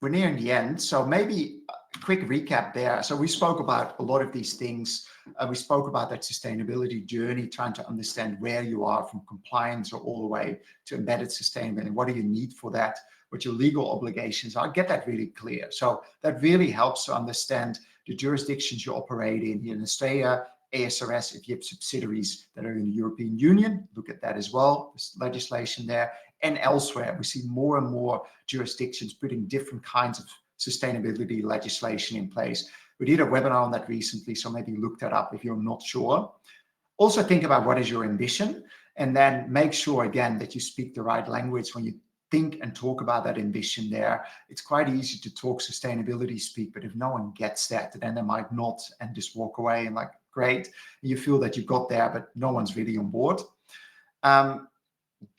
we're nearing the end. So maybe a quick recap there. So we spoke about a lot of these things. We spoke about that sustainability journey, trying to understand where you are from compliance or all the way to embedded sustainability. What do you need for that? What your legal obligations are? Get that really clear. So that really helps to understand the jurisdictions you operate in. Here in Australia, ASRS, if you have subsidiaries that are in the European Union, look at that as well. There's legislation there. And elsewhere, we see more and more jurisdictions putting different kinds of sustainability legislation in place. We did a webinar on that recently, so maybe look that up if you're not sure. Also think about what is your ambition, and then make sure, again, that you speak the right language when you think and talk about that ambition there. It's quite easy to talk sustainability speak, but if no one gets that, then they might not and just walk away and like, great, you feel that you got there, but no one's really on board.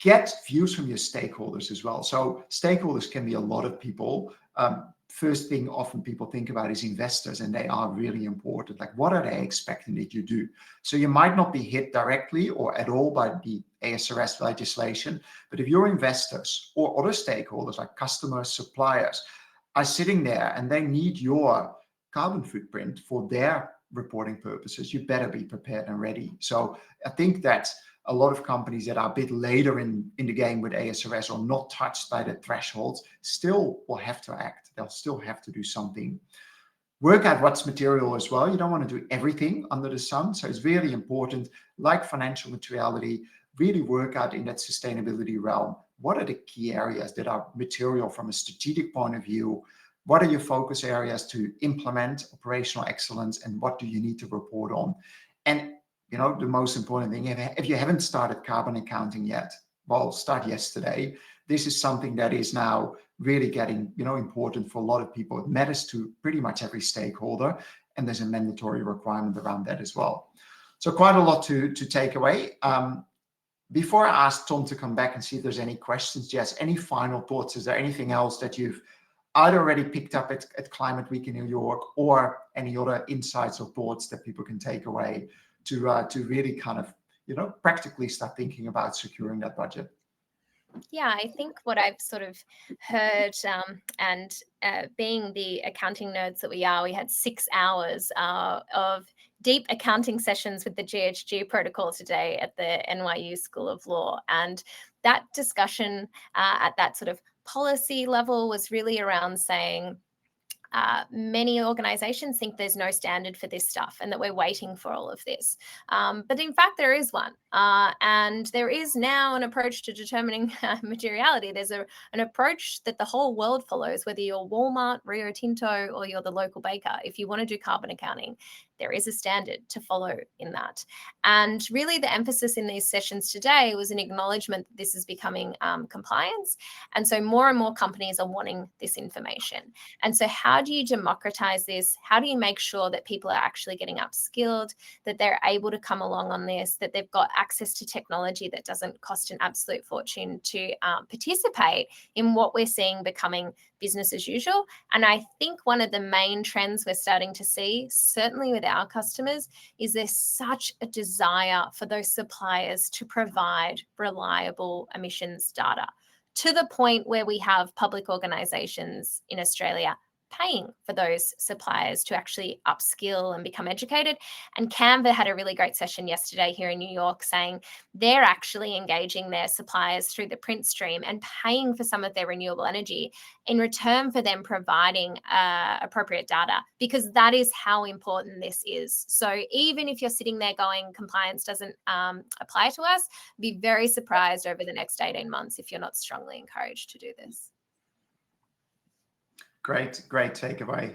Get views from your stakeholders as well. So stakeholders can be a lot of people. First thing often people think about is investors, and they are really important. Like, what are they expecting that you do? So you might not be hit directly or at all by the ASRS legislation, but if your investors or other stakeholders like customers, suppliers are sitting there and they need your carbon footprint for their reporting purposes, you better be prepared and ready. So I think that a lot of companies that are a bit later in the game with ASRS or not touched by the thresholds still will have to act. They'll still have to do something. Work out what's material as well. You don't want to do everything under the sun. So it's really important, like financial materiality, really work out in that sustainability realm. What are the key areas that are material from a strategic point of view? What are your focus areas to implement operational excellence, and what do you need to report on? And the most important thing, if you haven't started carbon accounting yet, well, start yesterday. This is something that is now really getting, important for a lot of people. It matters to pretty much every stakeholder, and there's a mandatory requirement around that as well. So quite a lot to take away. Before I ask Tom to come back and see if there's any questions, Jess, any final thoughts? Is there anything else that you've either already picked up at Climate Week in New York, or any other insights or thoughts that people can take away to really kind of, practically start thinking about securing that budget? Yeah, I think what I've sort of heard, and being the accounting nerds that we are, we had 6 hours of deep accounting sessions with the GHG protocol today at the NYU School of Law. And that discussion at that sort of policy level was really around saying, many organizations think there's no standard for this stuff and that we're waiting for all of this. But in fact, there is one. And there is now an approach to determining materiality. There's an approach that the whole world follows, whether you're Walmart, Rio Tinto, or you're the local baker. If you want to do carbon accounting, there is a standard to follow in that. And really the emphasis in these sessions today was an acknowledgement that this is becoming compliance. And so more and more companies are wanting this information. And so how do you democratize this? How do you make sure that people are actually getting upskilled, that they're able to come along on this, that they've got access to technology that doesn't cost an absolute fortune to participate in what we're seeing becoming business as usual? And I think one of the main trends we're starting to see, certainly with our customers, is there's such a desire for those suppliers to provide reliable emissions data, to the point where we have public organizations in Australia paying for those suppliers to actually upskill and become educated. And Canva had a really great session yesterday here in New York saying they're actually engaging their suppliers through the print stream and paying for some of their renewable energy in return for them providing appropriate data, because that is how important this is. So even if you're sitting there going, compliance doesn't apply to us, be very surprised over the next 18 months if you're not strongly encouraged to do this. Great takeaway.